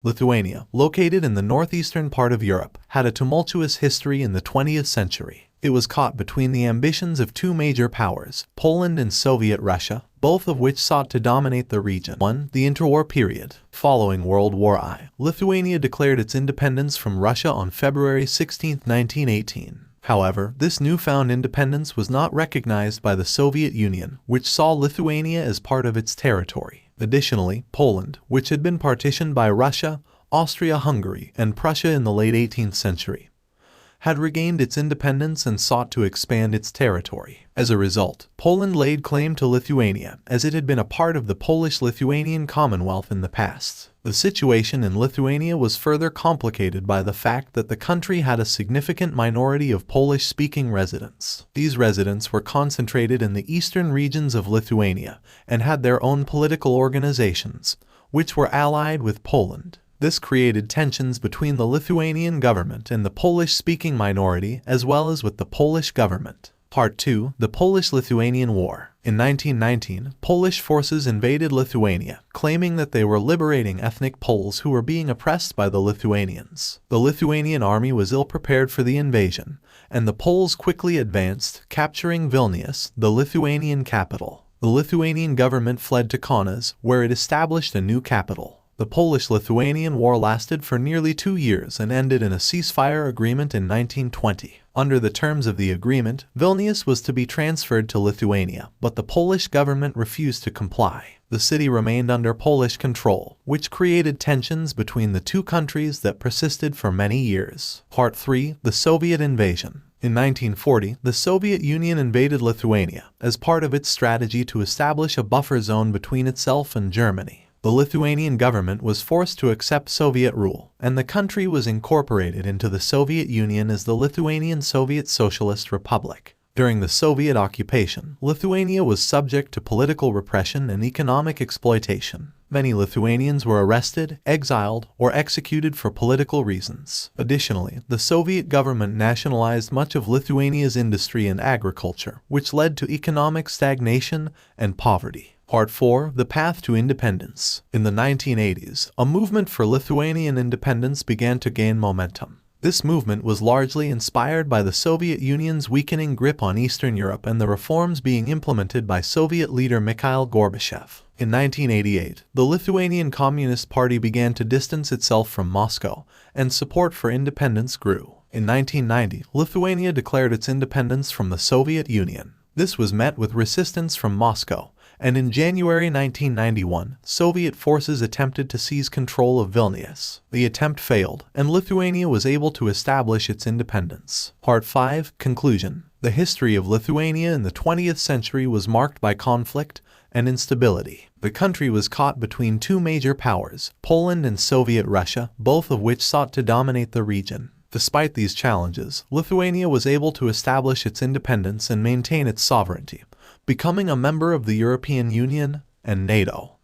Lithuania, located in the northeastern part of Europe, had a tumultuous history in the 20th century. It was caught between the ambitions of two major powers, Poland and Soviet Russia, both of which sought to dominate the region. 1. The interwar period. Following World War I, Lithuania declared its independence from Russia on February 16, 1918. However, this newfound independence was not recognized by the Soviet Union, which saw Lithuania as part of its territory. Additionally, Poland, which had been partitioned by Russia, Austria-Hungary, and Prussia in the late 18th century, had regained its independence and sought to expand its territory. As a result, Poland laid claim to Lithuania, as it had been a part of the Polish-Lithuanian Commonwealth in the past. The situation in Lithuania was further complicated by the fact that the country had a significant minority of Polish-speaking residents. These residents were concentrated in the eastern regions of Lithuania and had their own political organizations, which were allied with Poland. This created tensions between the Lithuanian government and the Polish-speaking minority, as well as with the Polish government. Part 2. The Polish-Lithuanian War. In 1919, Polish forces invaded Lithuania, claiming that they were liberating ethnic Poles who were being oppressed by the Lithuanians. The Lithuanian army was ill-prepared for the invasion, and the Poles quickly advanced, capturing Vilnius, the Lithuanian capital. The Lithuanian government fled to Kaunas, where it established a new capital. The Polish-Lithuanian War lasted for nearly 2 years and ended in a ceasefire agreement in 1920. Under the terms of the agreement, Vilnius was to be transferred to Lithuania, but the Polish government refused to comply. The city remained under Polish control, which created tensions between the two countries that persisted for many years. Part 3. The Soviet Invasion. In 1940, the Soviet Union invaded Lithuania as part of its strategy to establish a buffer zone between itself and Germany. The Lithuanian government was forced to accept Soviet rule, and the country was incorporated into the Soviet Union as the Lithuanian Soviet Socialist Republic. During the Soviet occupation, Lithuania was subject to political repression and economic exploitation. Many Lithuanians were arrested, exiled, or executed for political reasons. Additionally, the Soviet government nationalized much of Lithuania's industry and agriculture, which led to economic stagnation and poverty. Part 4. The Path to Independence. In the 1980s, a movement for Lithuanian independence began to gain momentum. This movement was largely inspired by the Soviet Union's weakening grip on Eastern Europe and the reforms being implemented by Soviet leader Mikhail Gorbachev. In 1988, the Lithuanian Communist Party began to distance itself from Moscow, and support for independence grew. In 1990, Lithuania declared its independence from the Soviet Union. This was met with resistance from Moscow, and in January 1991, Soviet forces attempted to seize control of Vilnius. The attempt failed, and Lithuania was able to establish its independence. Part 5. Conclusion. The history of Lithuania in the 20th century was marked by conflict and instability. The country was caught between two major powers, Poland and Soviet Russia, both of which sought to dominate the region. Despite these challenges, Lithuania was able to establish its independence and maintain its sovereignty, becoming a member of the European Union and NATO.